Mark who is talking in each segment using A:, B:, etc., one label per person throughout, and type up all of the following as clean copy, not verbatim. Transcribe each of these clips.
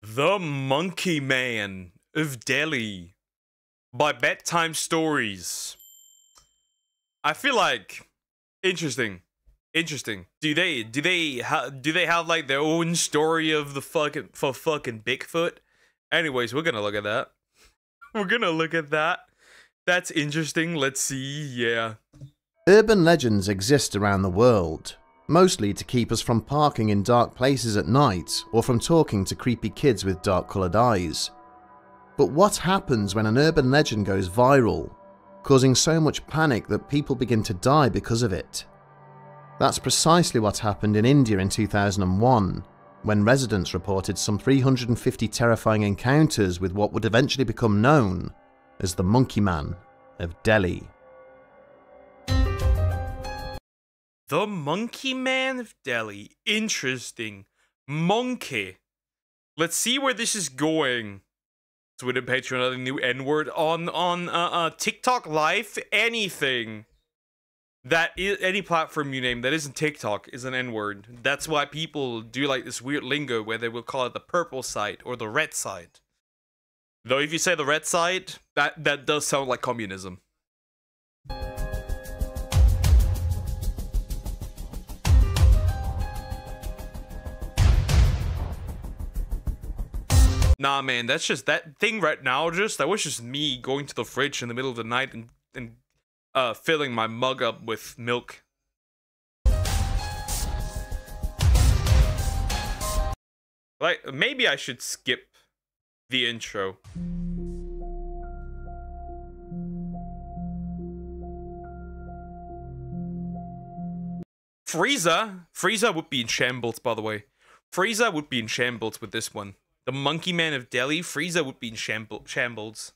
A: The Monkey Man of Delhi by Bedtime Stories. I feel like interesting. Do they have like their own story of the fucking Bigfoot? Anyways, we're gonna look at that. That's interesting. Let's see. Yeah.
B: Urban legends exist around the world, mostly to keep us from parking in dark places at night or from talking to creepy kids with dark-coloured eyes. But what happens when an urban legend goes viral, causing so much panic that people begin to die because of it? That's precisely what happened in India in 2001, when residents reported some 350 terrifying encounters with what would eventually become known as the Monkey Man of Delhi.
A: The Monkey Man of Delhi. Interesting. Monkey. Let's see where this is going. Twitter, Patreon, another new N-word on TikTok Live. Anything that is any platform you name that isn't TikTok is an N-word. That's why people do like this weird lingo where they will call it the purple side or the red side. Though if you say the red side, that does sound like communism. Nah, man, that's just that thing right now. That was just me going to the fridge in the middle of the night and filling my mug up with milk. Like, maybe I should skip the intro. Frieza would be in shambles, by the way. Frieza would be in shambles with this one. The Monkey Man of Delhi, Frieza would be in shambles.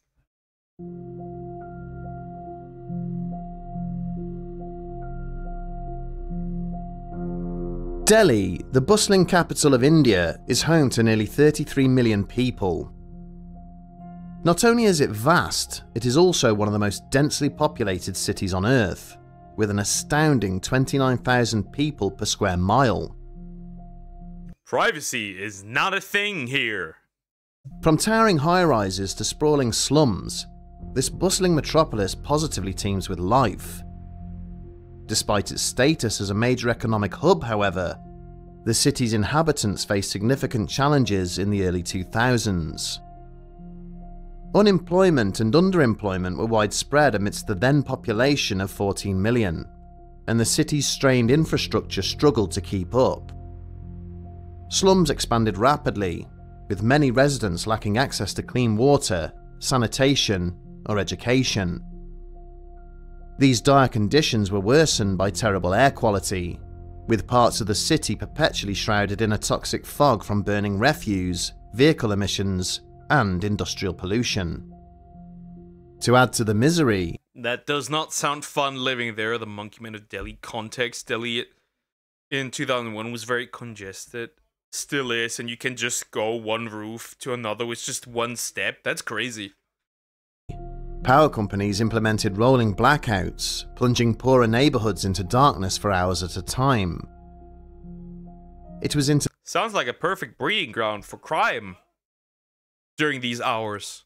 B: Delhi, the bustling capital of India, is home to nearly 33 million people. Not only is it vast, it is also one of the most densely populated cities on Earth, with an astounding 29,000 people per square mile.
A: Privacy is not a thing here.
B: From towering high-rises to sprawling slums, this bustling metropolis positively teems with life. Despite its status as a major economic hub, however, the city's inhabitants faced significant challenges in the early 2000s. Unemployment and underemployment were widespread amidst the then population of 14 million, and the city's strained infrastructure struggled to keep up. Slums expanded rapidly, with many residents lacking access to clean water, sanitation, or education. These dire conditions were worsened by terrible air quality, with parts of the city perpetually shrouded in a toxic fog from burning refuse, vehicle emissions, and industrial pollution. To add to the misery,
A: that does not sound fun living there. The Monkey Man of Delhi context. Delhi in 2001 was very congested. Still is, and you can just go one roof to another with just one step. That's crazy.
B: Power companies implemented rolling blackouts, plunging poorer neighborhoods into darkness for hours at a time. It was into
A: Sounds like a perfect breeding ground for crime during these hours.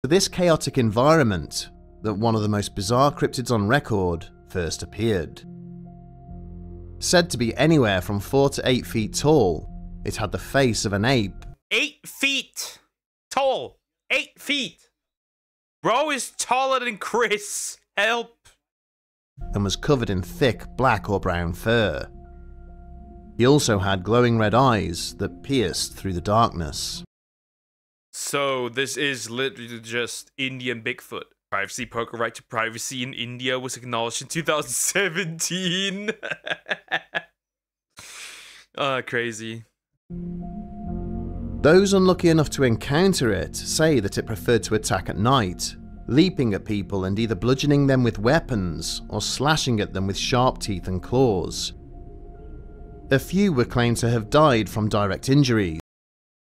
B: This chaotic environment that one of the most bizarre cryptids on record first appeared. Said to be anywhere from 4 to 8 feet tall, it had the face of an ape.
A: 8 feet tall. 8 feet. Bro is taller than Chris. Help.
B: And was covered in thick black or brown fur. He also had glowing red eyes that pierced through the darkness.
A: So this is literally just Indian Bigfoot. Privacy poker right to privacy in India was acknowledged in 2017. Crazy.
B: Those unlucky enough to encounter it say that it preferred to attack at night, leaping at people and either bludgeoning them with weapons or slashing at them with sharp teeth and claws. A few were claimed to have died from direct injuries.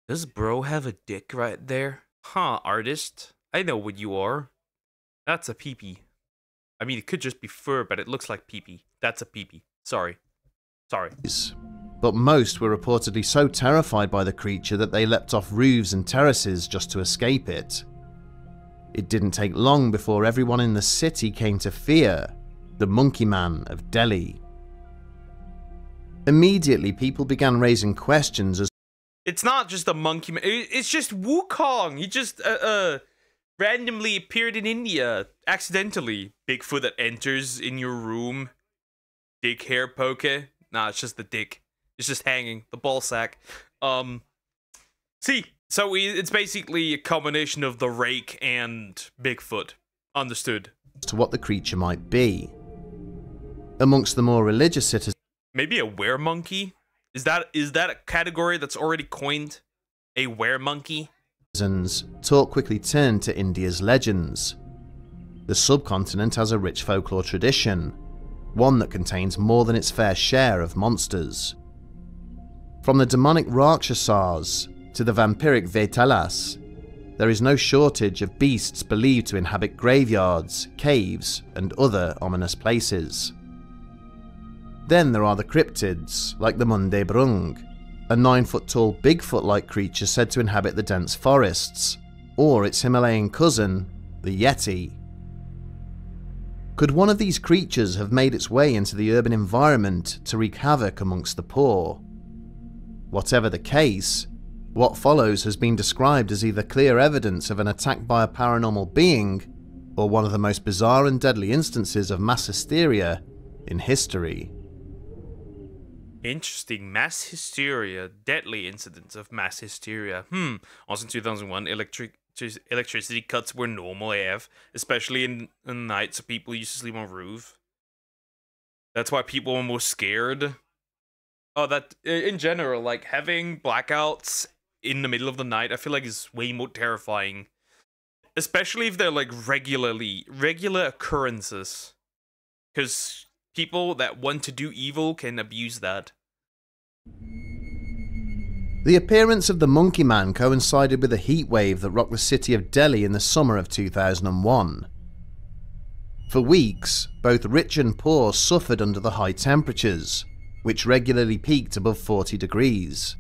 A: Does bro have a dick right there? Huh, artist? I know what you are. That's a peepee. I mean, it could just be fur, but it looks like peepee. That's a peepee. Sorry.
B: but most were reportedly so terrified by the creature that they leapt off roofs and terraces just to escape it. It didn't take long before everyone in the city came to fear the Monkey Man of Delhi. Immediately, people began raising questions as
A: it's not just a monkey man, it's just Wukong. He just randomly appeared in India accidentally. Bigfoot that enters in your room. Dick hair poke. Nah, it's just the dick. It's just hanging, the ball sack. See, so it's basically a combination of the rake and Bigfoot. Understood.
B: to what the creature might be. Amongst the more religious citizens,
A: maybe a weremonkey? Is that a category that's already coined? A weremonkey?
B: talk quickly turned to India's legends. The subcontinent has a rich folklore tradition, one that contains more than its fair share of monsters. From the demonic Rakshasas to the vampiric Vetalas, there is no shortage of beasts believed to inhabit graveyards, caves, and other ominous places. Then there are the cryptids, like the Munde Brung, a 9-foot-tall Bigfoot-like creature said to inhabit the dense forests, or its Himalayan cousin, the Yeti. Could one of these creatures have made its way into the urban environment to wreak havoc amongst the poor? Whatever the case, what follows has been described as either clear evidence of an attack by a paranormal being, or one of the most bizarre and deadly instances of mass hysteria in history.
A: Interesting. Mass hysteria. Deadly incidents of mass hysteria. Also in 2001, electricity cuts were normal AF, especially in the night, so people used to sleep on roof. That's why people were more scared. Oh, that in general, like having blackouts in the middle of the night, I feel like is way more terrifying. Especially if they're like regular occurrences. Because people that want to do evil can abuse that.
B: The appearance of the Monkey Man coincided with a heat wave that rocked the city of Delhi in the summer of 2001. For weeks, both rich and poor suffered under the high temperatures, which regularly peaked above 40 degrees.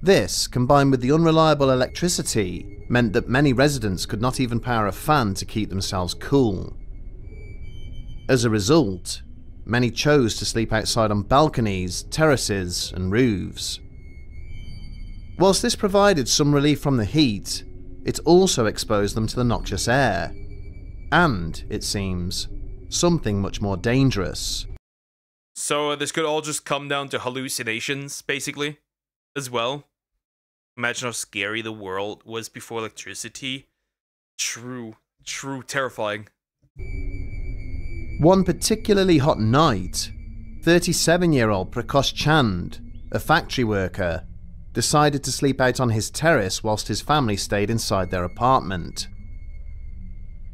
B: This, combined with the unreliable electricity, meant that many residents could not even power a fan to keep themselves cool. As a result, many chose to sleep outside on balconies, terraces, and roofs. Whilst this provided some relief from the heat, it also exposed them to the noxious air, and, it seems, something much more dangerous.
A: So this could all just come down to hallucinations, basically, as well. Imagine how scary the world was before electricity. True, terrifying.
B: One particularly hot night, 37-year-old Prakash Chand, a factory worker, decided to sleep out on his terrace whilst his family stayed inside their apartment.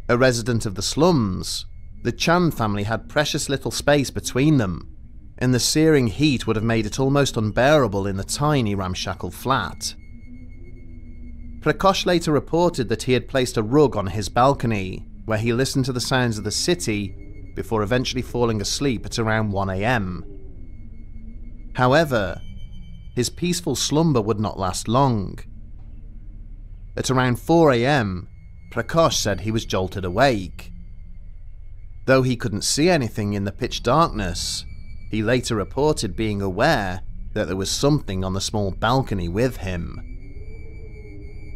B: A resident of the slums, the Chand family had precious little space between them, and the searing heat would have made it almost unbearable in the tiny ramshackle flat. Prakash later reported that he had placed a rug on his balcony, where he listened to the sounds of the city before eventually falling asleep at around 1 AM. However, his peaceful slumber would not last long. At around 4 AM, Prakash said he was jolted awake. Though he couldn't see anything in the pitch darkness, he later reported being aware that there was something on the small balcony with him.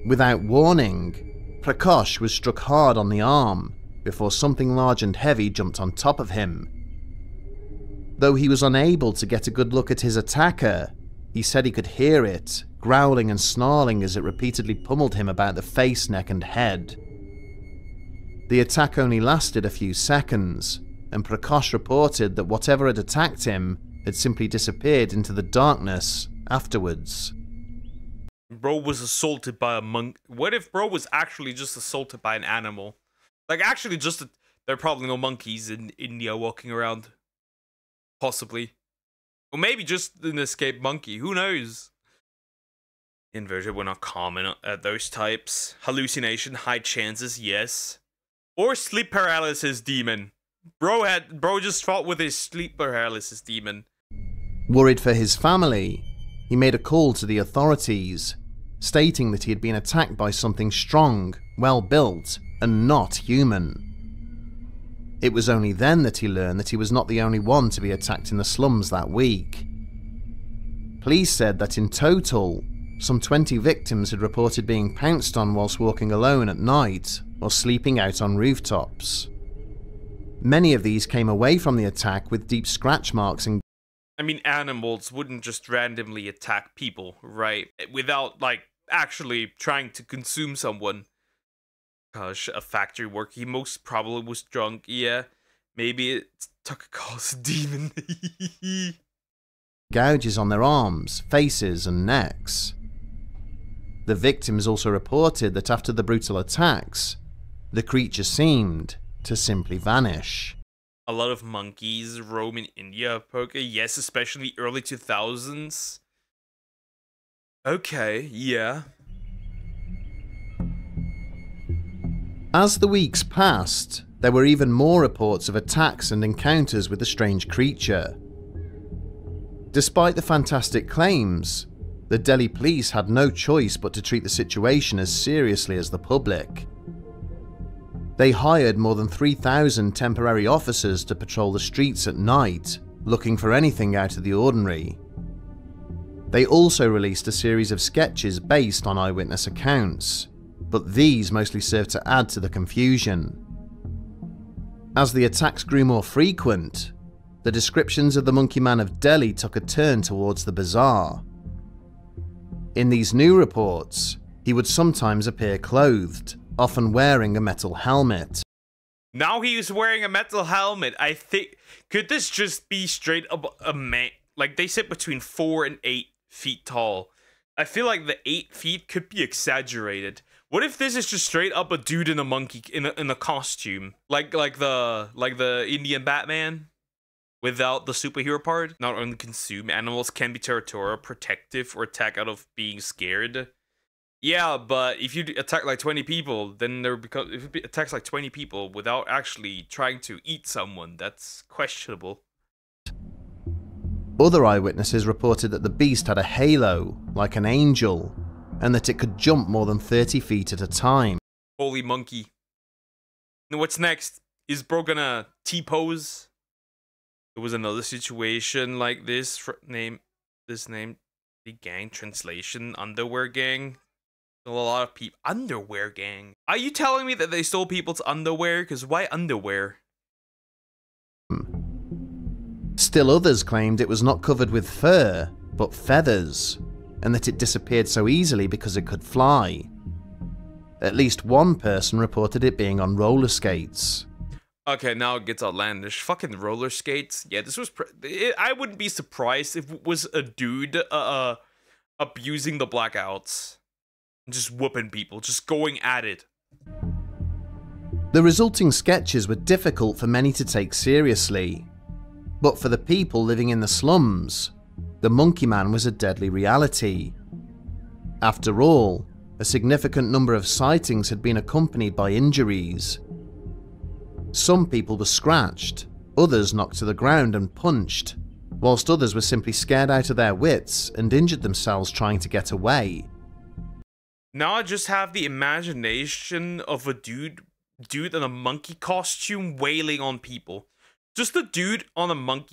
B: Without warning, Prakash was struck hard on the arm before something large and heavy jumped on top of him. Though he was unable to get a good look at his attacker, he said he could hear it, growling and snarling as it repeatedly pummeled him about the face, neck and head. The attack only lasted a few seconds, and Prakash reported that whatever had attacked him had simply disappeared into the darkness afterwards.
A: Bro was assaulted by a monk. What if bro was actually just assaulted by an animal? Like, actually just there are probably no monkeys in India walking around. Possibly. Or maybe just an escaped monkey. Who knows? Inversion were not common at those types. Hallucination, high chances, yes. Or sleep paralysis demon. Bro just fought with his sleep paralysis demon.
B: Worried for his family, he made a call to the authorities, stating that he had been attacked by something strong, well-built, and not human. It was only then that he learned that he was not the only one to be attacked in the slums that week. Police said that in total, some 20 victims had reported being pounced on whilst walking alone at night or sleeping out on rooftops. Many of these came away from the attack with deep scratch marks and
A: I mean, animals wouldn't just randomly attack people, right? Without, like, actually trying to consume someone. Gosh, a factory worker, he most probably was drunk, yeah. Maybe it's Tucker Carlson demon.
B: gouges on their arms, faces, and necks. The victims also reported that after the brutal attacks, the creature seemed to simply vanish.
A: A lot of monkeys roam in India, Poke. Yes, especially early 2000s. Okay, yeah.
B: As the weeks passed, there were even more reports of attacks and encounters with the strange creature. Despite the fantastic claims, the Delhi police had no choice but to treat the situation as seriously as the public. They hired more than 3,000 temporary officers to patrol the streets at night, looking for anything out of the ordinary. They also released a series of sketches based on eyewitness accounts, but these mostly served to add to the confusion. As the attacks grew more frequent, the descriptions of the Monkey Man of Delhi took a turn towards the bizarre. In these new reports, he would sometimes appear clothed, often wearing a metal helmet.
A: Now he's wearing a metal helmet. I think, could this just be straight up a man? Like, they sit between 4 and 8 feet tall. I feel like the 8 feet could be exaggerated. What if this is just straight up a dude in a monkey in a costume, like the Indian Batman, without the superhero part? Not only consume, animals can be territorial, protective, or attack out of being scared. Yeah, but if you attack like 20 people, then if it attacks like 20 people without actually trying to eat someone, that's questionable.
B: Other eyewitnesses reported that the beast had a halo, like an angel, and that it could jump more than 30 feet at a time.
A: Holy monkey. Now what's next? Is bro gonna T-pose? There was another situation like this, the gang, translation, underwear gang. A lot of people. Underwear gang. Are you telling me that they stole people's underwear? Because why underwear?
B: Still others claimed it was not covered with fur, but feathers, and that it disappeared so easily because it could fly. At least one person reported it being on roller skates.
A: Okay, now it gets outlandish. Fucking roller skates. Yeah, this was... I wouldn't be surprised if it was a dude abusing the blackouts. Just whooping people, just going at it.
B: The resulting sketches were difficult for many to take seriously, but for the people living in the slums, the Monkey Man was a deadly reality. After all, a significant number of sightings had been accompanied by injuries. Some people were scratched, others knocked to the ground and punched, whilst others were simply scared out of their wits and injured themselves trying to get away.
A: Now I just have the imagination of a dude in a monkey costume wailing on people. Just a dude on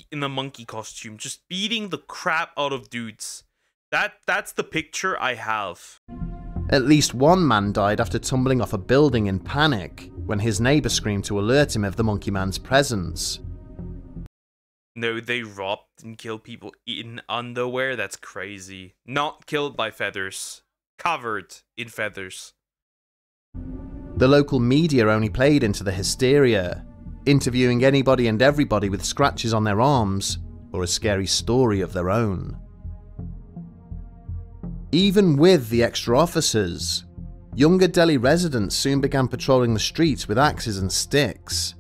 A: in a monkey costume, just beating the crap out of dudes. That's the picture I have.
B: At least one man died after tumbling off a building in panic when his neighbour screamed to alert him of the Monkey Man's presence.
A: No, they robbed and killed people in underwear? That's crazy. Not killed by feathers. Covered in feathers.
B: The local media only played into the hysteria, interviewing anybody and everybody with scratches on their arms or a scary story of their own. Even with the extra officers, younger Delhi residents soon began patrolling the streets with axes and sticks.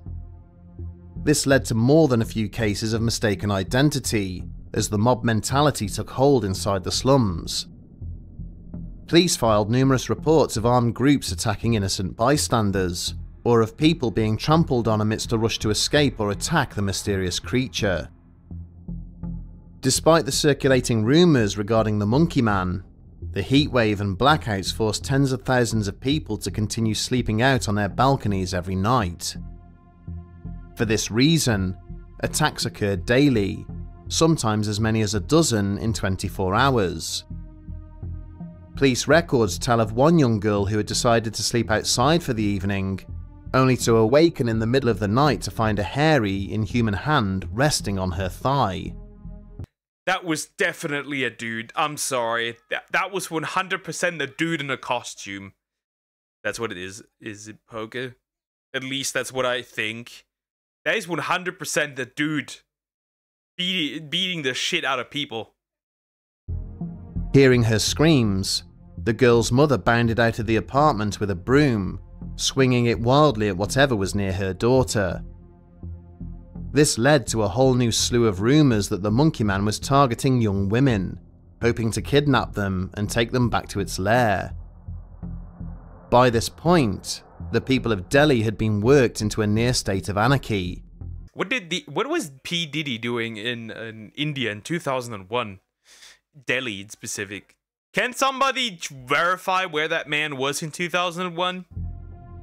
B: This led to more than a few cases of mistaken identity, as the mob mentality took hold inside the slums. Police filed numerous reports of armed groups attacking innocent bystanders, or of people being trampled on amidst a rush to escape or attack the mysterious creature. Despite the circulating rumours regarding the Monkey Man, the heatwave and blackouts forced tens of thousands of people to continue sleeping out on their balconies every night. For this reason, attacks occurred daily, sometimes as many as a dozen in 24 hours. Police records tell of one young girl who had decided to sleep outside for the evening, only to awaken in the middle of the night to find a hairy, inhuman hand resting on her thigh.
A: That was definitely a dude. I'm sorry. That was 100% a dude in a costume. That's what it is. Is it Poke? At least that's what I think. That is 100% the dude beating the shit out of people.
B: Hearing her screams, the girl's mother bounded out of the apartment with a broom, swinging it wildly at whatever was near her daughter. This led to a whole new slew of rumours that the Monkey Man was targeting young women, hoping to kidnap them and take them back to its lair. By this point, the people of Delhi had been worked into a near state of anarchy.
A: What was P. Diddy doing in India in 2001? Delhi in specific. Can somebody verify where that man was in 2001?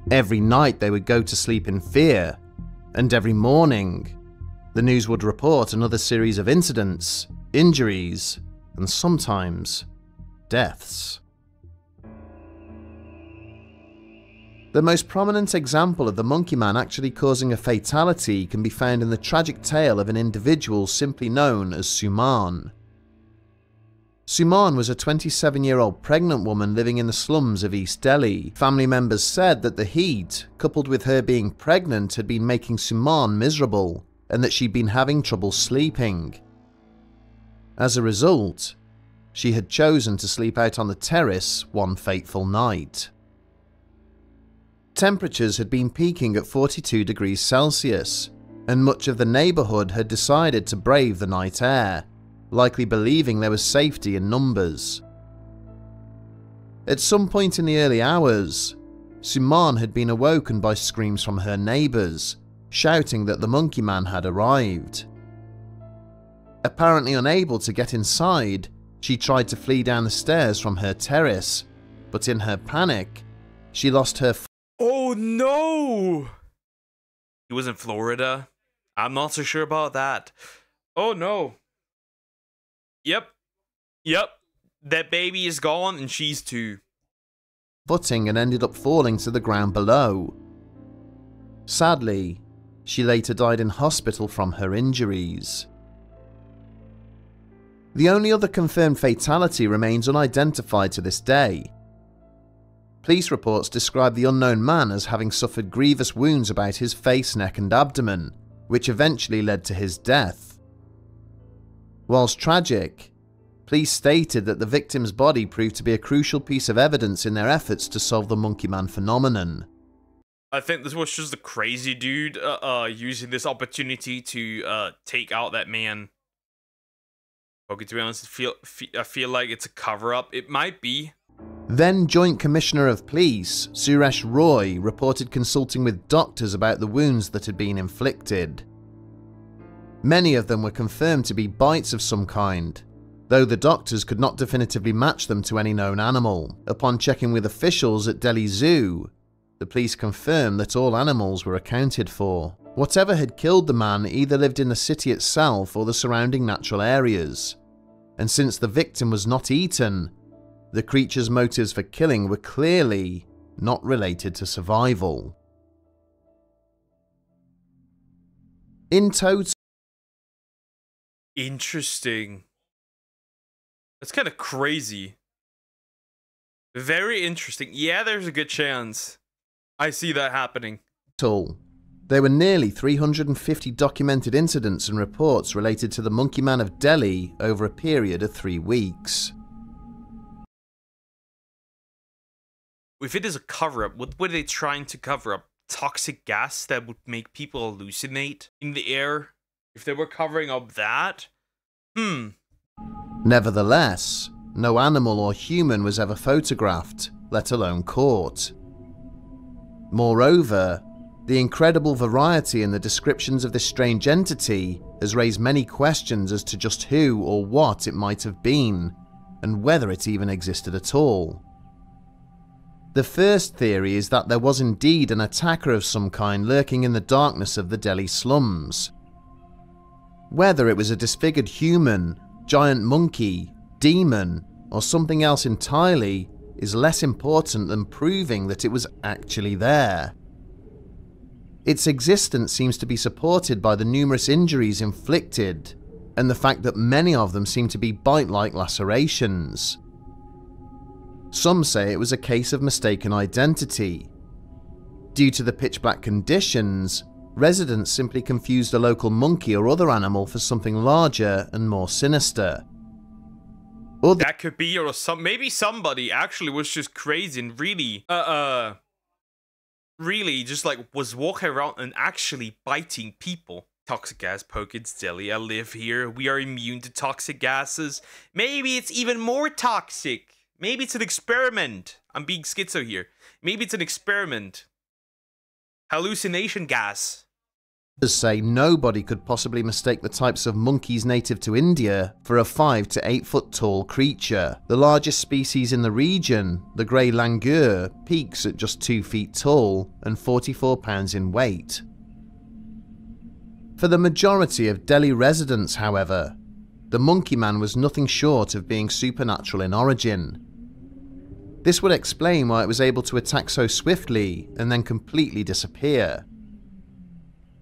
B: Every night they would go to sleep in fear, and every morning, the news would report another series of incidents, injuries, and sometimes deaths. The most prominent example of the Monkey Man actually causing a fatality can be found in the tragic tale of an individual simply known as Suman. Suman was a 27-year-old pregnant woman living in the slums of East Delhi. Family members said that the heat, coupled with her being pregnant, had been making Suman miserable, and that she'd been having trouble sleeping. As a result, she had chosen to sleep out on the terrace one fateful night. Temperatures had been peaking at 42 degrees Celsius, and much of the neighbourhood had decided to brave the night air, likely believing there was safety in numbers. At some point in the early hours, Suman had been awoken by screams from her neighbours, shouting that the Monkey Man had arrived. Apparently unable to get inside, she tried to flee down the stairs from her terrace, but in her panic, she lost her
A: Oh no! He was in Florida? I'm not so sure about that. Oh no. Yep. That baby is gone and she's too.
B: footing and ended up falling to the ground below. Sadly, she later died in hospital from her injuries. The only other confirmed fatality remains unidentified to this day. Police reports describe the unknown man as having suffered grievous wounds about his face, neck and abdomen, which eventually led to his death. Whilst tragic, police stated that the victim's body proved to be a crucial piece of evidence in their efforts to solve the Monkey Man phenomenon.
A: I think this was just a crazy dude using this opportunity to take out that man. Okay, to be honest, I feel like it's a cover-up. It might be.
B: Then Joint Commissioner of Police, Suresh Roy, reported consulting with doctors about the wounds that had been inflicted. Many of them were confirmed to be bites of some kind, though the doctors could not definitively match them to any known animal. Upon checking with officials at Delhi Zoo, the police confirmed that all animals were accounted for. Whatever had killed the man either lived in the city itself or the surrounding natural areas, and since the victim was not eaten, the creature's motives for killing were clearly not related to survival. In total,
A: Interesting. That's kind of crazy. Very interesting. Yeah, there's a good chance. I see that happening.
B: there were nearly 350 documented incidents and reports related to the Monkey Man of Delhi over a period of 3 weeks.
A: If it is a cover-up, what were they trying to cover up? Toxic gas that would make people hallucinate in the air? If they were covering up that?
B: Nevertheless, no animal or human was ever photographed, let alone caught. Moreover, the incredible variety in the descriptions of this strange entity has raised many questions as to just who or what it might have been, and whether it even existed at all. The first theory is that there was indeed an attacker of some kind lurking in the darkness of the Delhi slums. Whether it was a disfigured human, giant monkey, demon, or something else entirely is less important than proving that it was actually there. Its existence seems to be supported by the numerous injuries inflicted, and the fact that many of them seem to be bite-like lacerations. Some say it was a case of mistaken identity. Due to the pitch-black conditions, residents simply confused a local monkey or other animal for something larger and more sinister.
A: That could be, or maybe somebody actually was just crazy and really just like was walking around and actually biting people. Toxic gas poke, it's Delhi, I live here, we are immune to toxic gases. Maybe it's even more toxic. Maybe it's an experiment. I'm being schizo here. Maybe it's an experiment. Hallucination gas.
B: Say nobody could possibly mistake the types of monkeys native to India for a 5 to 8 foot tall creature. The largest species in the region, the grey langur, peaks at just 2 feet tall and 44 pounds in weight. For the majority of Delhi residents, however, the monkey man was nothing short of being supernatural in origin. This would explain why it was able to attack so swiftly and then completely disappear.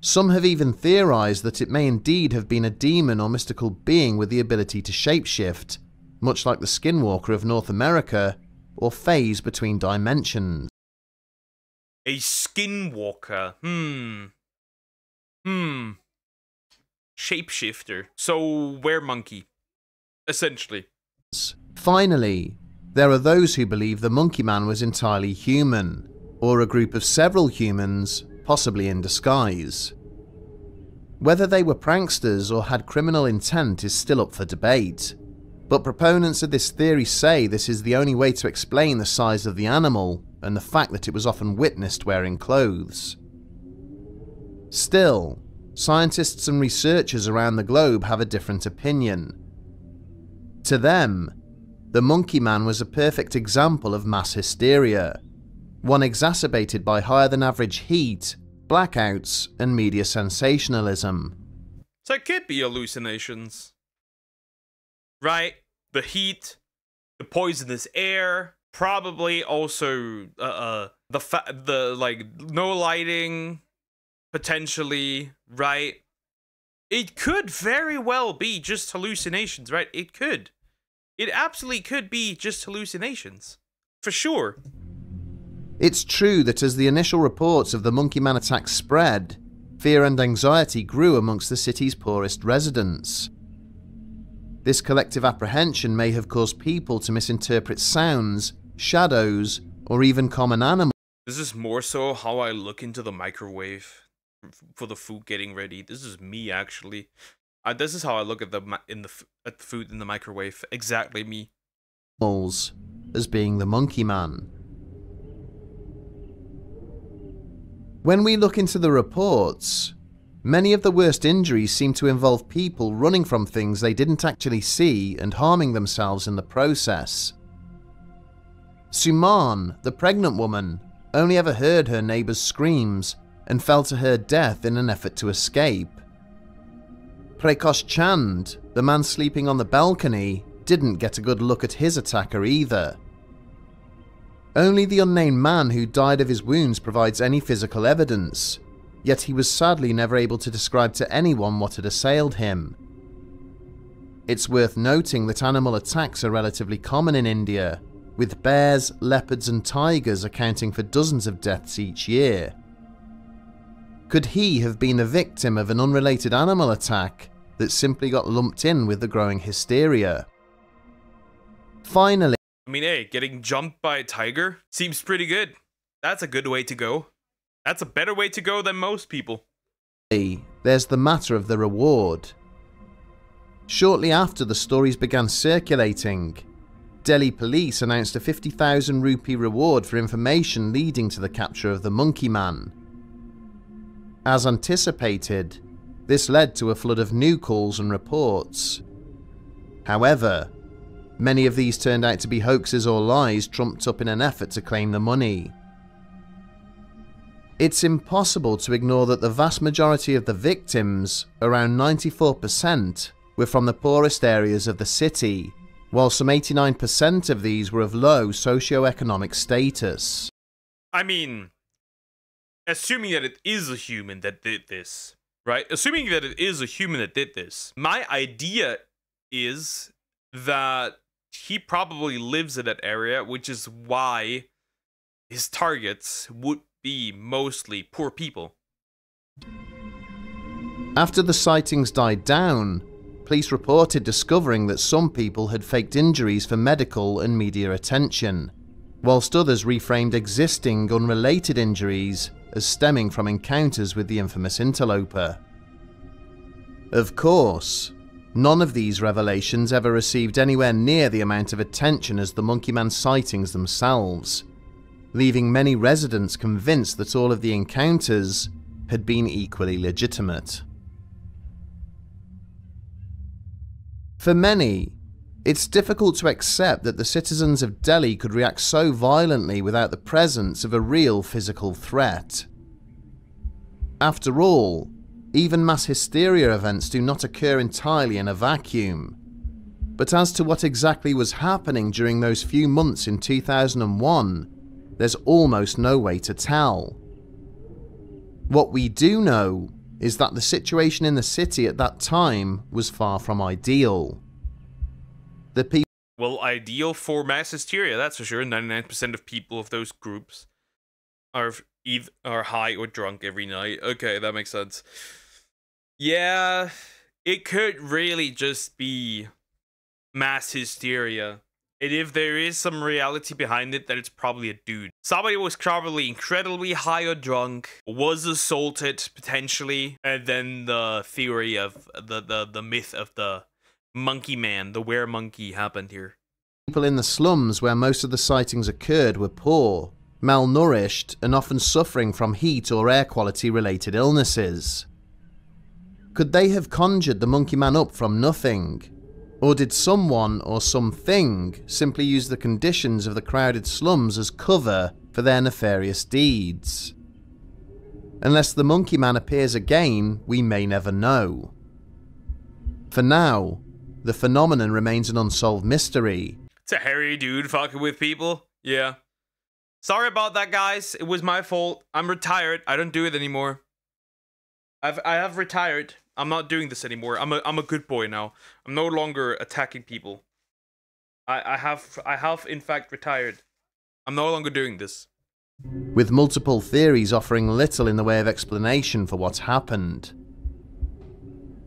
B: Some have even theorized that it may indeed have been a demon or mystical being with the ability to shapeshift, much like the skinwalker of North America, or phase between dimensions.
A: A skinwalker. Shapeshifter. So, were-monkey. Essentially.
B: Finally, there are those who believe the monkey man was entirely human, or a group of several humans, possibly in disguise. Whether they were pranksters or had criminal intent is still up for debate, but proponents of this theory say this is the only way to explain the size of the animal and the fact that it was often witnessed wearing clothes. Still, scientists and researchers around the globe have a different opinion. To them, the monkey man was a perfect example of mass hysteria, one exacerbated by higher than average heat, blackouts, and media sensationalism.
A: So it could be hallucinations. Right? The heat, the poisonous air, probably also the no lighting, potentially, right? It could very well be just hallucinations, right? It could. It absolutely could be just hallucinations. For sure.
B: It's true that as the initial reports of the monkey man attack spread, fear and anxiety grew amongst the city's poorest residents. This collective apprehension may have caused people to misinterpret sounds, shadows, or even common animals.
A: This is more so how I look into the microwave for the food getting ready. This is me, actually. This is how I look at the food in the microwave. Exactly me.
B: As being the monkey man. When we look into the reports, many of the worst injuries seem to involve people running from things they didn't actually see and harming themselves in the process. Suman, the pregnant woman, only ever heard her neighbour's screams and fell to her death in an effort to escape. Prakash Chand, the man sleeping on the balcony, didn't get a good look at his attacker either. Only the unnamed man who died of his wounds provides any physical evidence, yet he was sadly never able to describe to anyone what had assailed him. It's worth noting that animal attacks are relatively common in India, with bears, leopards and tigers accounting for dozens of deaths each year. Could he have been a victim of an unrelated animal attack that simply got lumped in with the growing hysteria? Finally,
A: I mean, hey, getting jumped by a tiger seems pretty good. That's a good way to go. That's a better way to go than most people.
B: There's the matter of the reward. Shortly after the stories began circulating, Delhi police announced a 50,000 rupee reward for information leading to the capture of the monkey man. As anticipated, This led to a flood of new calls and reports. However, many of these turned out to be hoaxes or lies trumped up in an effort to claim the money. It's impossible to ignore that the vast majority of the victims, around 94%, were from the poorest areas of the city, while some 89% of these were of low socioeconomic status.
A: I mean, assuming that it is a human that did this, right? Assuming that it is a human that did this, my idea is that he probably lives in that area, which is why his targets would be mostly poor people.
B: After the sightings died down, police reported discovering that some people had faked injuries for medical and media attention, whilst others reframed existing unrelated injuries as stemming from encounters with the infamous interloper. Of course, none of these revelations ever received anywhere near the amount of attention as the Monkey Man sightings themselves, leaving many residents convinced that all of the encounters had been equally legitimate. For many, it's difficult to accept that the citizens of Delhi could react so violently without the presence of a real physical threat. After all, even mass hysteria events do not occur entirely in a vacuum. But as to what exactly was happening during those few months in 2001, there's almost no way to tell. What we do know is that the situation in the city at that time was far from ideal. The people
A: Well, ideal for mass hysteria, that's for sure. 99% of people of those groups are either high or drunk every night. Okay, that makes sense. Yeah, it could really just be mass hysteria. And if there is some reality behind it, then it's probably a dude. Somebody was probably incredibly high or drunk, was assaulted potentially, and then the theory of the myth of the monkey man, the were-monkey, happened here.
B: People in the slums where most of the sightings occurred were poor, malnourished, and often suffering from heat or air quality related illnesses. Could they have conjured the monkey man up from nothing? Or did someone or something simply use the conditions of the crowded slums as cover for their nefarious deeds? Unless the monkey man appears again, we may never know. For now, the phenomenon remains an unsolved mystery.
A: It's a hairy dude fucking with people. Yeah. Sorry about that, guys. It was my fault. I'm retired. I don't do it anymore. I have retired. I'm not doing this anymore. I'm a good boy now. I'm no longer attacking people. I have in fact retired. I'm no longer doing this.
B: With multiple theories offering little in the way of explanation for what happened.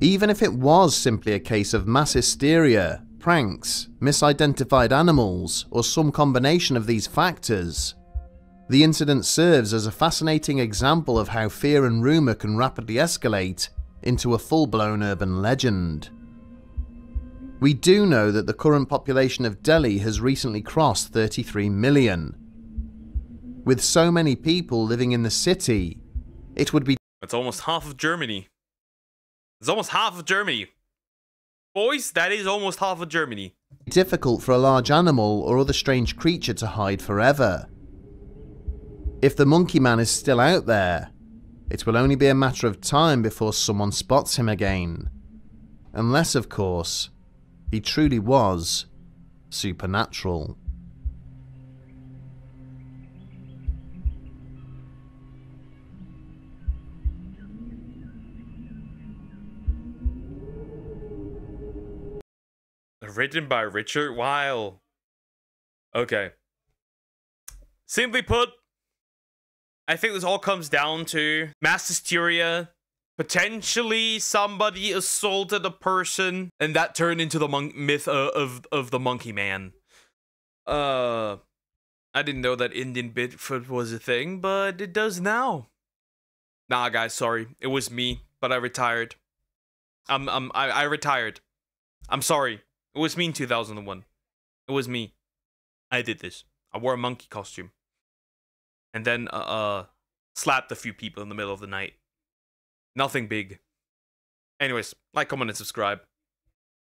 B: Even if it was simply a case of mass hysteria, pranks, misidentified animals, or some combination of these factors, the incident serves as a fascinating example of how fear and rumour can rapidly escalate into a full-blown urban legend. We do know that the current population of Delhi has recently crossed 33 million. With so many people living in the city, it would be—
A: That's almost half of Germany. It's almost half of Germany. Boys, that is almost half of Germany.
B: difficult for a large animal or other strange creature to hide forever. If the monkey man is still out there, it will only be a matter of time before someone spots him again. Unless, of course, he truly was supernatural.
A: Written by Richard Weil. Okay. Simply put, I think this all comes down to mass hysteria. Potentially somebody assaulted a person, and that turned into the myth of the monkey man. I didn't know that Indian Bigfoot was a thing, but it does now. Nah, guys, sorry. It was me, but I retired. I retired. I'm sorry. It was me in 2001. It was me. I did this. I wore a monkey costume. And then, slapped a few people in the middle of the night. Nothing big. Anyways, like, comment, and subscribe.